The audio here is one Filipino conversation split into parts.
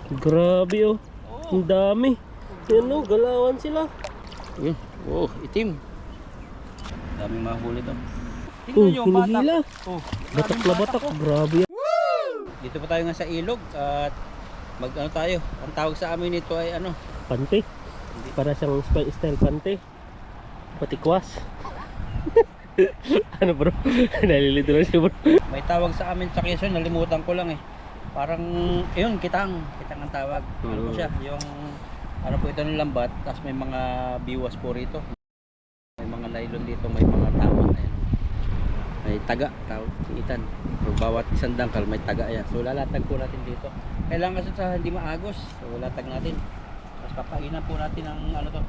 Grabe oh. Ang dami. Yan oh, galawan sila. Yun. Oh, itim. Daming mahuli daw. Oh, hinihila. Oh, Batak na batak. Grabe yan. dito pa tayo nga sa ilog at mag-ano tayo. Ang tawag sa amin nito ay ano? Pante. Para siyang style pante. Patikwas. Ano bro? Nalilito na siya bro. May tawag sa amin sa Quezon, nalimutan ko lang eh. Parang, yun, kitang ang tawag. Ano po siya, yung, ano po ito ng lambat, tapos may mga biwas po rito. May mga nylon dito, may mga tawag na yan. May taga, tawag, itan. So, bawat isang dangkal, may taga yan. So, lalatag po natin dito. Kailangan kasi sa hindi maagos, so latag natin. Tapos papainan po natin ng, ano to,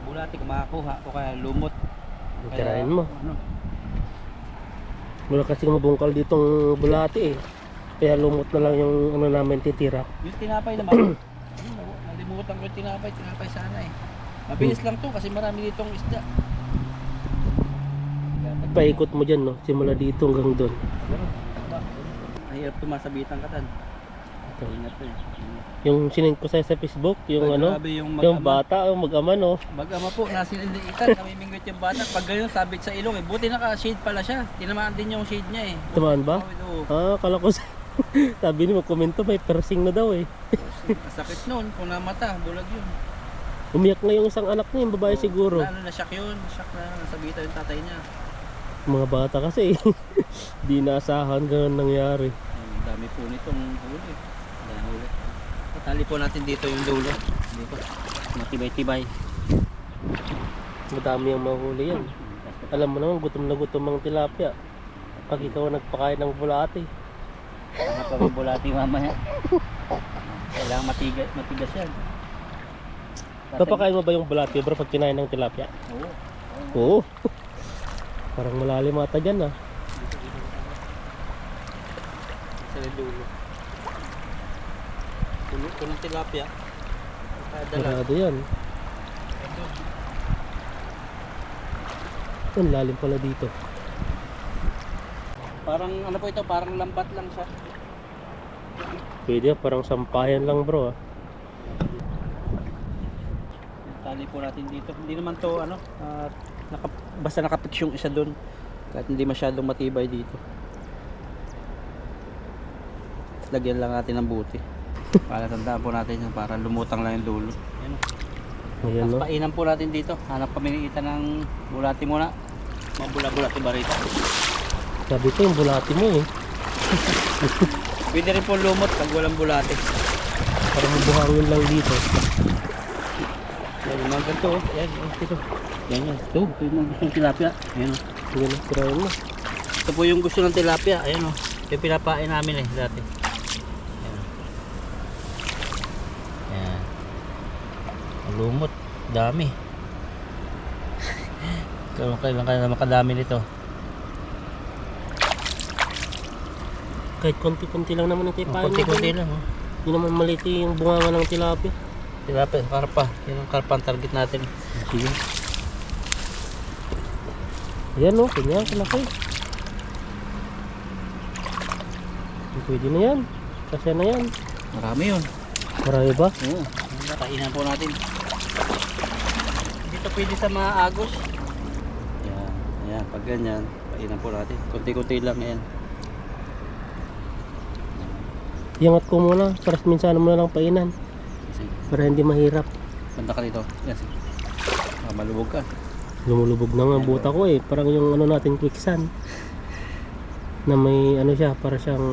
bulati kung makakuha, o kaya lumot. Tirahin mo. Ano? Wala kasing mabungkal ditong bulati eh. Kaya lumot na lang yung ano namin titira. Yung tinapay naman, nalimutan ko yung tinapay sana eh. Mabilis lang to kasi marami ditong isda. Paikot mo dyan no, simula dito hanggang doon. Mahirap tumasabitan ka tan. Ingat to eh. Yung sinend ko sa'yo sa Facebook, yung Ay, ano, grabe, yung yung mag-ama. bata, yung mag-ama no. Mag-ama po, nasinilitan, namimingwit yung bata. Pag ganyan sabit sa ilong eh. Buti naka-shade pala siya. Tinamaan din yung shade niya eh. Tamaan ba? Oo. Ah, kala ko sabi ni magkomento may piercing na daw eh. Sakit nun, kung namata, bulag yun. Umiyak na yung isang anak niya, yung babae siguro. Ano na shock yun, shock na nasabitan yung tatay niya. Mga bata kasi di naasahan ganun nangyari. Ang dami po nitong huli. Dami huli. Patali po natin dito yung dulo. Dito. Matibay-tibay. Madami yung mahuli yan. Alam mo naman, gutom na gutom ang tilapia. Pag ikaw nagpakain ng bulati. Hanap kami bulati mamaya. Kailangan matigas yan. Papakain mo ba yung bulati bro pag kinain ng tilapia? Oo. Oo. Parang malalim ata dyan ah. Sa dulo. Dulo ko ng tilapia. Kadala. Marado yan. Ang lalim pala dito. Parang ano po ito, parang lambat lang siya. Pwede parang sampayan lang bro ah. Tali po natin dito. Hindi naman to ano, basta nakapix yung isa doon. Kahit hindi masyadong matibay dito. Lagyan lang natin ng buti. Para tandaan po natin yan, para lumutang lang yung dulo. Ayan o. Ayan Tapos no. painan po natin dito. Hanap kami ng itan ng bulati muna. Mga bulati ba rito? Sabi ko yung bulati mo eh. Pwede rin po lumot pag walang bulati. Parang mabuhangin lang dito. Yan, mga ganito oh. Yan, ito. Yan yan. Ito yung gusto ng tilapia. Ayan o. Sige na, tirahin mo. Ito po yung gusto ng tilapia. Ayan o. Yung pinapain namin eh dati. Ayan o. Ayan. Lumot. Dami. Kailan kaya na makadami nito. Kahit konti-konti lang naman ang tipahin mo. Kunti-kunti lang oh. Hindi naman maliit yung bunganga ng tilapia. Tilapia, karpa. Yan ang karpa ang target natin. Sige. Ayan o, ganyan kalaki. Pwede na yan. Kasya na yan. Marami yun. Marami ba? Oo. Kainan po natin. Dito pwede sa mga agos. Yan. Ayan. Pag ganyan, kainan po natin. Kunti-kunti lang yan. Iangat ko muna. Para minsan mo na lang painan. Sige. Para hindi mahirap. Banda ka dito. Yan. Sige. Malubog ka. Lumulubog na nga ang buta ko eh. Parang yung ano natin quicksand. Na may ano siya. Para siyang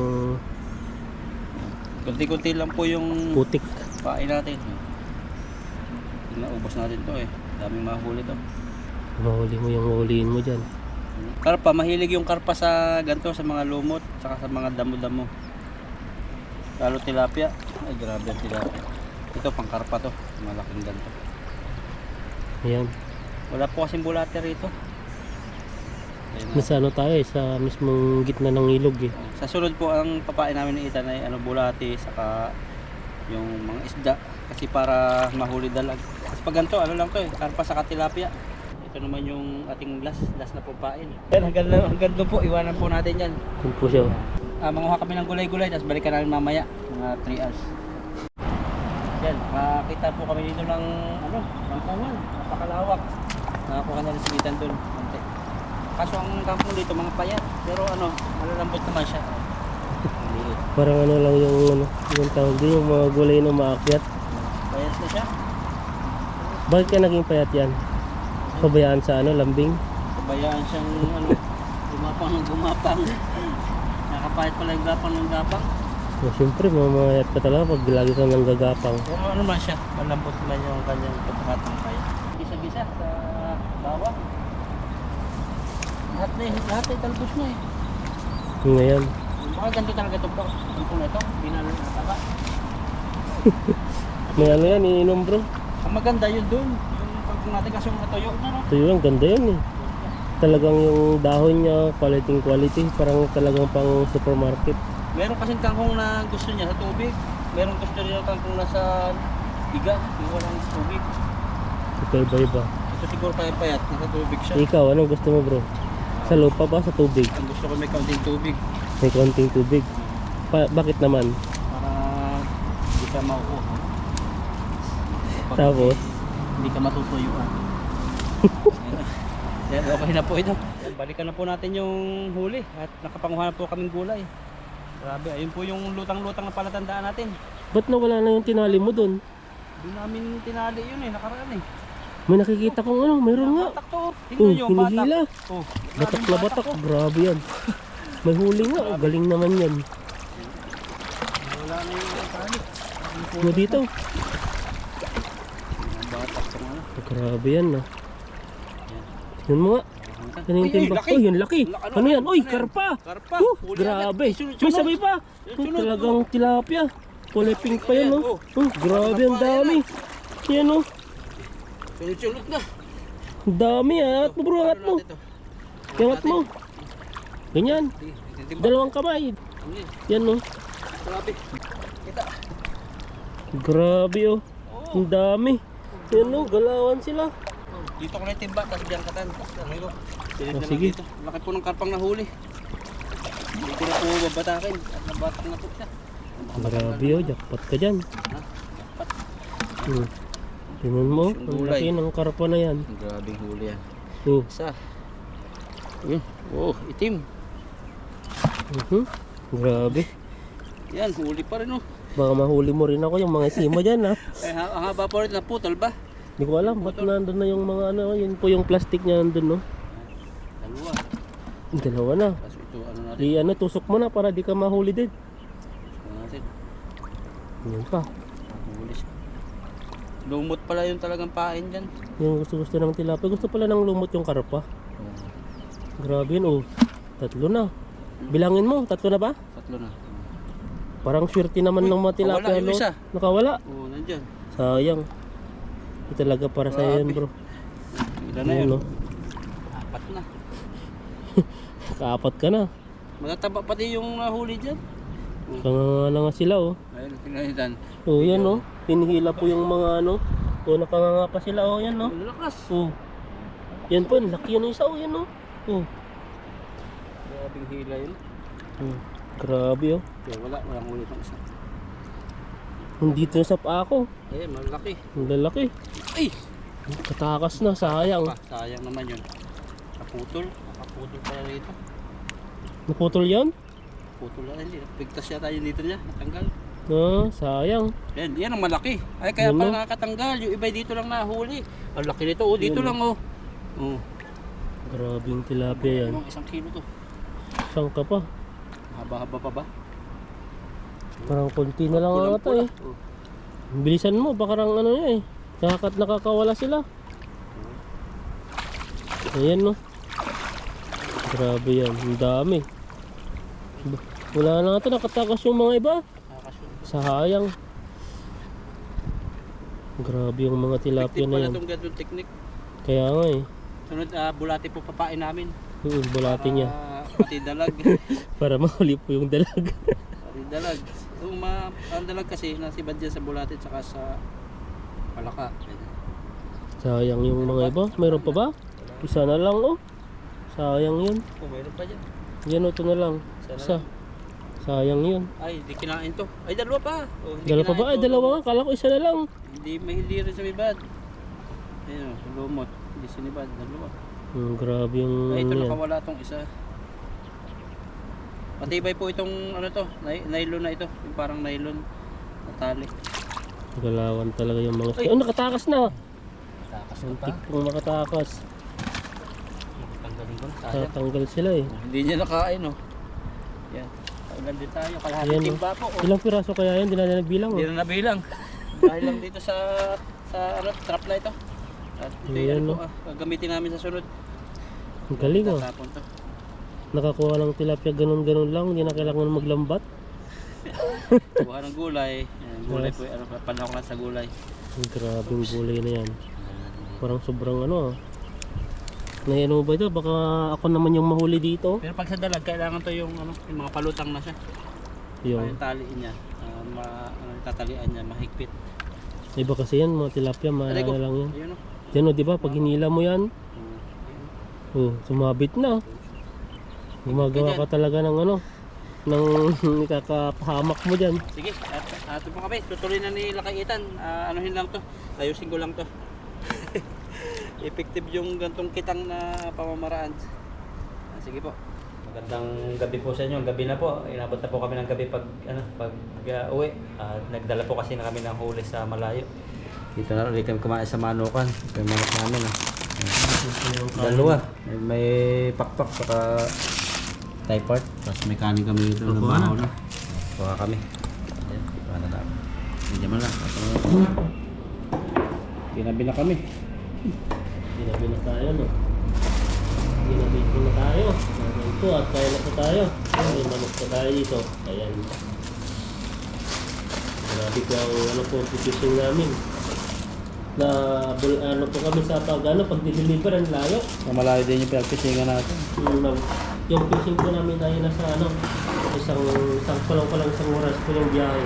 Kunti-kunti lang po yung putik. pain natin. Naubos natin to eh. Daming mahuli to. Mahuli mo yung huliin mo dyan. Karpa, mahilig yung karpa sa ganito, sa mga lumot, saka sa mga damo-damo. Lalo tilapia. Ay grabe ang tilapia. Ito pang karpa to, malaking ganito. Ayan. Wala po kasing bulate rito. Ayun na. Nasa ano tayo eh. Sa mismong gitna ng ilog eh. Sa sunod po ang papain namin ng itan ay ano, bulate, saka yung mga isda. Kasi para mahuli dalag. Kasi pag ganito, ano lang to eh, karpa saka tilapia. Ito naman yung ating last na papain. Yan, hanggang doon po, iwanan po natin yan. Yun po siya. manguha kami ng gulay-gulay, tapos balikan namin mamaya, mga 3 hours. Yan, makakita po kami dito ng lampungan, napakalawak. Nakakuha na rin si Ethan doon, konti. Kaso ang kampong dito, mga payat, pero malalambot naman siya. Maliit. Parang ano lang yung tawag din, yung mga gulay na maakyat. Payat na siya. Bakit ka naging payat yan? Pabayaan sa lambing? Pabayaan siyang gumapang ng gumapang. Nakapayat pala yung gapang ng gapang. So, siyempre, mamayat ka talaga pag lagi kang nanggagapang. Pero ano man siya, malambot naman yung kanyang pagkakatang payat. Gisa-gisa sa bawang. Lahat ay talbos na eh. Ngayon. Baka ganito talaga ito bro. Ang na ito, binalo na taba. May ano yan, iniinom bro. Ang maganda yun dun. Yung pagkong natin kasi yung natuyo na no. Ito yun, ganda yun eh. Talagang yung dahon niya, quality. Parang talagang pang supermarket. Meron kasing kangkong na gusto niya sa tubig. Meron gusto niya kangkong na sa biga. Yung walang tubig. Ito iba-iba. Ito siguro payat, nasa tubig siya. Ikaw, anong gusto mo bro? Sa lupa ba, sa tubig? Ang gusto ko may kaunting tubig. May konting tubig. Bakit naman? Para hindi ka mauuho. Kapag Tapos? hindi ka matutuyuan. Yan, okay na po ito. Yan, balikan na po natin yung huli at nakapanguha na po kaming gulay. Grabe, ayun po yung lutang-lutang na palatandaan natin. Ba't nawala na yung tinali mo dun? Hindi namin tinali yun nakaraan eh. May nakikita kong mayroon nga. Batak to. Tingnan nyo, hinihila. batak. Oh, Batak na batak, oh. grabe yan. May huli nga, galing naman yan. Wala na yung tali. Ano dito? Batak to nga. Grabe yan Tingnan mo nga. Yan yung Uy, timbak. laki. Oh, yun laki. Ano yan? Uy, Ano yan? karpa. Karpa. Huli Grabe. agad. Sunod-sunod. May sabay pa. Sunod-sunod. Talagang tilapia. Kulay pink pa yan grabe, ang dami. Yan Sunod-sunod na. Ang dami Angat mo bro, angat mo. Angat mo. Ganyan. Dalawang kamay. Yan Grabe. Kita. Grabe Ang dami. Yan galawan sila. Dito ko na timba, tapos diyan katan. Sige. Dito. Laki po ng karpang nahuli. Dito na po babatakin. At nabatak na po siya. Grabe jackpot ka dyan. Tingnan mo, ang Gulay. laki ng karpa na yan. Grabing huli yan. Oh. Isa. Itim. Grabe. Yan, huli pa rin Baka mahuli mo rin ako yung mga sima dyan ang haba po rin, naputol ba? Hindi ko alam, ba't nandun na yung mga yun po yung plastic niya nandun Dalawa. Dalawa na. Tapos ito, natin. Tusok mo na para di ka mahuli din. Natin. Yan pa. Huli siya. Lumot pala yung talagang pain dyan. Yung gusto ng tilapia. Gusto pala ng lumot yung karpa. Grabe yun Tatlo na. Bilangin mo, tatlo na ba? Tatlo na. Parang swerte naman ng mga tilapia. Nakawala yung isa. Nakawala. Oo, nandyan. Sayang. Ito talaga para sa yan bro. Ilan na yun? Yun, Apat na. Kaapat ka na. Matataba pati yung nahuli dyan. Kanganga na nga sila Ayun, tingnan yan Hinihila po yung mga nakanganga pa sila yan Lalakas. Yan po, laki yun isa yan Grabing hila yun. Grabe Kaya walang huli pang isa. Nandito sa paa ko. Eh, malaki. Ang lalaki. Ay! Katakas na, sayang. Sayang naman yun. Nakaputol pala rito. Naputol yan? Putol na hindi. Pigtas yata yun dito niya. Natanggal. Sayang. Yan ang malaki. Ay, kaya Ano? pala nakakatanggal. Yung iba dito lang nahuli. Ang laki nito. Dito Yan, lang Grabing tilapia yan. Mga 1 kilo to. Saan ka pa? Haba-haba pa ba? Parang konti na lang ata Pulang-pula. Bilisan mo, baka nakakawala sila. Ayan Grabe yan, ang dami. Wala na ito, nakatakas yung mga iba. Sayang. Grabe yung mga tilapia na yan. Itong ganun technique. Kaya nga Sunod, bulati po papain namin. Bulati niya. Pati dalag. Para mahuli po yung dalag. Pati dalag. Ang dalag kasi nasibad dyan sa bulati at sa palaka. Sayang yung mga iba. Mayroon pa ba? Isa na lang Sayang yun. Mayroon pa dyan. Yan ito na lang. Sana Isa. lang. Sayang yun. Ay, di kinain to. Ay, dalawa pa. Oh, hindi Dalawa pa ba? kinain Ay, to. dalawa nga. Kala ko isa na lang. Hindi rin sa bibad. Ayun, lumot. Hindi sinibad. Dalawa. Grabe yung Ay, ito yan. nakawala tong isa. Matibay po itong ano to, nylon na ito. Yung parang nylon na tali. Galawan talaga yung mga... Ay! Oh, nakatakas na! Takas Ang tikpong makatakas. Tanggalin ko. Sayang. Tatanggal sila eh. Hindi niya nakain, oh. Yan. Kaulan din tayo. Kalahati Ayan, timba po. Oh. Ilang piraso kaya yan? Hindi na nagbilang. Hindi Oh. na nabilang. Dahil lang dito sa ano, trap na ito. At ito Ayan, yan po, no? gagamitin namin sa sunod. Ang galing oh. Tatapon to. Nakakuha ng tilapia ganun-ganun lang. Hindi na kailangan maglambat. Kuha ng gulay. Ayan, gulay po, ano, panahon na sa gulay. Grabe yung gulay na yan. Parang sobrang ano ah. Ano ba ito? Baka ako naman yung mahuli dito. Pero pag sa dalag, kailangan to yung, ano, yung mga palutang na siya. Yung Yung taliin niya. Tatalian niya, mahigpit. iba kasi yan, mga tilapia, Aray ko. maano lang yan. Ayun, oh. Yan o, di ba? Pag hinila mo yan, Ayun. sumabit na. Gumagawa ka talaga ng ano, ng ikakapahamak mo dyan. Sige, ato po kami. Tutuloy na ni Lakaitan. Anuhin lang to. Ayusin ko lang to. Effective yung gantong kitang na pamamaraan. Sige po. Magandang gabi po sa inyo. Gabi na po. Inabot na po kami ng gabi pag uwi. Nagdala po kasi na kami ng huli sa malayo. Dito na ulit kami kumain sa manukan. Ito yung manok namin. Dalawa. May pakpak saka Thai part. Tapos may kanin kami dito. Kuha na. Kuha kami. Ayan. Kuha na namin. Medyo man lang. Ginabi na kami. Ginabi na tayo, no? Ginabi ko na tayo. Ito at kaya na po tayo. May manok pa tayo dito. Ayan. Grabe ko ang ano po, fishing namin. Na ano po kami sa pag deliver ang layo. Malayo din yung pinag-fishingan natin. Yung fishing po namin tayo nasa ano, isang kulang isang oras po yung biyahe.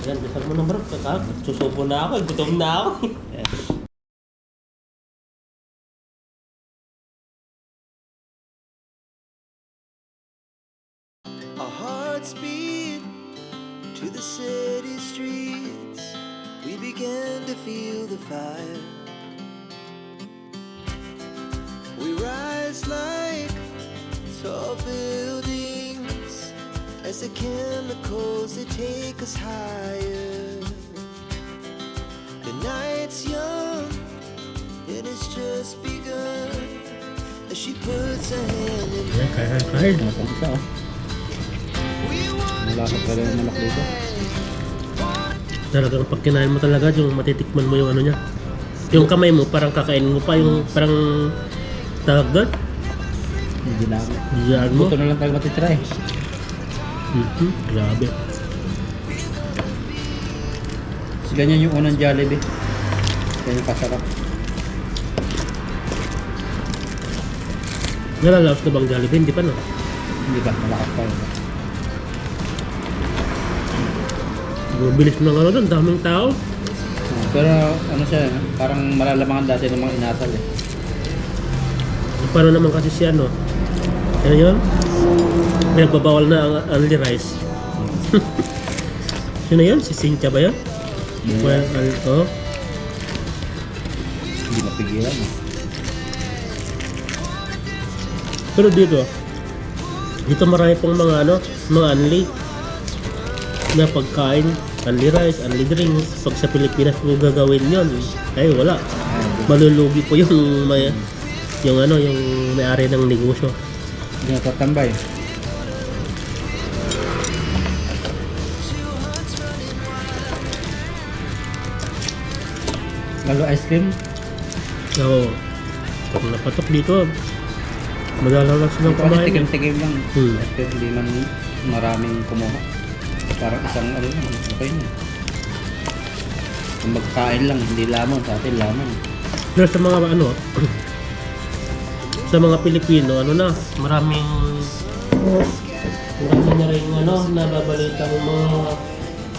Ayan, dasal mo na bro, susubo na ako, gutom na ako. Our hearts beat to the city streets. We began to feel the fire. We rise like tall buildings as the chemicals they take us higher. The night's young, it has just begun as she puts her hand in mine. Kahit. Wala ka pala yung manok dito. Talagang pag kinain mo talaga, yung matitikman mo yung ano niya. Yung kamay mo, parang kakainin mo pa yung parang tawag doon. Hindi na. Diyan mo. Buto na lang tayo matitry. Grabe. Ganyan yung unang Jollibee. Ganyan kasarap. Nalalaos na bang Jollibee? Hindi pa no? Hindi ba? Malakas pa yun. Bilis ng ano doon, daming tao. Pero ano siya, parang malalamangan dati ng mga inasal eh. Paano naman kasi si ano? Ano yun? May nagbabawal na ang only rice. Sino yun? Si Cynthia ba yun? Well, oh. Hindi mapigilan eh. Pero dito marami pong mga ano, mga only na pagkain, only rice, only drinks. Pag sa Pilipinas mo gagawin yun, ay wala. Malulugi po yung yung ano, yung may-ari ng negosyo. Hindi natatambay. Lalo ice cream. So, pag napatok dito, madalalas silang Ito kasi kumain. tikim-tikim lang. Hmm. Ice cream, hindi man maraming kumuha. Parang isang ano lang, okay na. Kung magkain lang, hindi lamon. Sa atin lamon. Pero sa mga ano, sa mga Pilipino, ano na, marami na rin ano, nababalita ng mga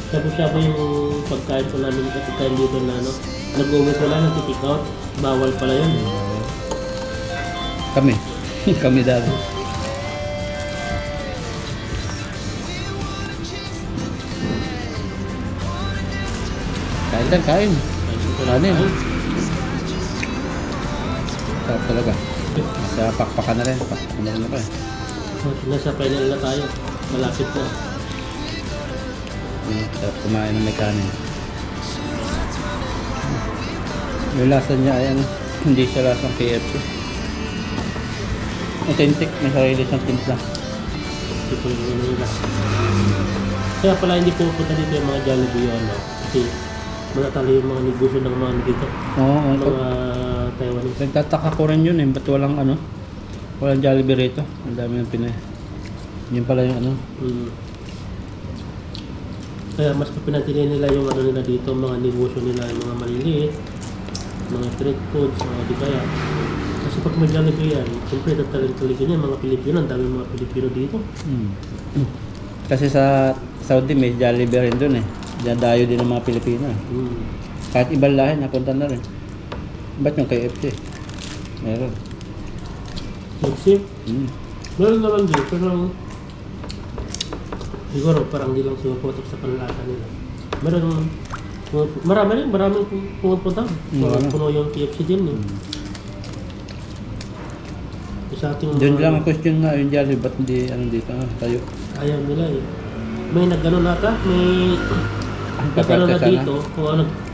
shabu-shabu yung pagkain po namin at pagkain dito na ano, nag-uwi ko lang, nag-take out, bawal pala yun. Kami. Kami dati. Kain lang, kain. Kanin. Sarap talaga. Nasa pakpakan na rin. Pakpakan na rin ako eh. Nasa final na tayo. Malapit na. Sarap kumain ng may kanin. Yung lasa niya ay ano, hindi siya lasang KFC. Authentic, may sarili siyang timpla. Ito yung ano nila. Kaya pala hindi pupunta dito yung mga Jollibee ano. Kasi matatalo yung mga negosyo ng mga dito. Oo, Mga Taiwanese. nagtataka ko rin yun eh. Ba't walang Jollibee rito? Ang dami ng Pinay. Yun pala yung ano. Kaya mas pinatili nila yung ano nila dito, mga negosyo nila, yung mga maliliit, mga street foods, di kaya. Kasi pag may Jollibee yan, siyempre tataling-taligin yan, mga Pilipino, ang dami mga Pilipino dito. Kasi sa Saudi may Jollibee rin dun eh. Dadayo din ng mga Pilipino eh. Kahit ibang lahi, napunta na rin. Ba't yung KFC? Meron. Kasi, meron naman din, pero siguro parang di lang sumapotok sa panlasa nila. Maraming pumupunta. Puno yung KFC din eh. Sa ating Doon lang ang question nga yung Jollibee, ba't hindi ano dito tayo? ayaw nila eh. May nagano na ka, may nagano na dito,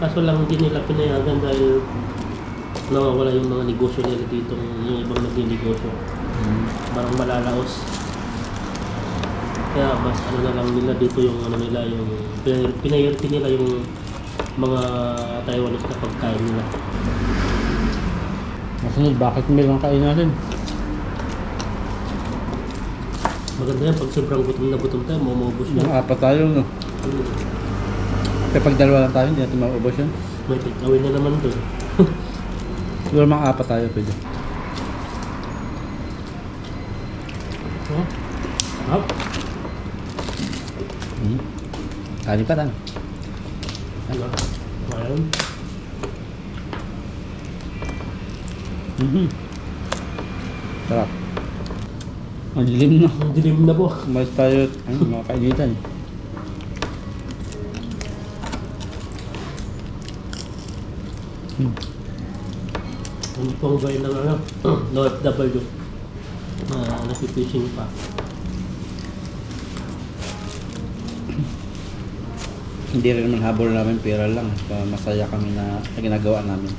kaso lang hindi nila pinayagan dahil nawawala yung mga negosyo nila dito, yung ibang naging-negosyo. Parang malalaos. Kaya mas ano na lang nila dito yung ano nila, yung pinayerti nila yung mga Taiwanese na pagkain nila. Masunod, bakit may lang kain natin? Maganda yan, pag sobrang gutom tayo, maumubos Yung yan. apat tayo, no? Kaya pag dalawa lang tayo, hindi natin maubos yun. May take-away na naman doon. Siguro mga apat tayo pwede. Oh? Up? Kanin pa lang. Ano? Ayan. Sarap. Ang dilim na. Ang dilim na po. Umalis tayo, mga kainitan. Hindi pong gawin ng ano, no OFW na nakifishing pa. Hindi rin naman habol namin, pera lang. Masaya kami na ginagawa namin.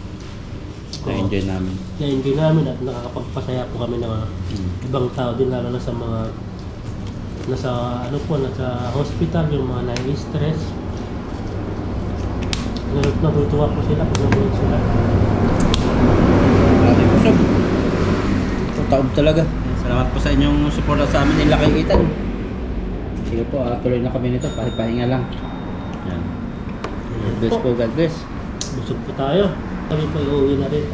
Na-enjoy namin. Na-enjoy namin at nakakapagpasaya po kami ng mga ibang tao din, lalo na sa mga nasa ano po, nasa hospital, yung mga nai-stress. Natutuwa po sila pag nabulog sila. Maraming kusog. Ito, taob talaga. Salamat po sa inyong suporta sa amin nila kay Ethan. Sige po, tuloy na kami nito. Pahinga lang. Yan. God bless po, God bless. Busog po tayo. Kami po iuwi na rin.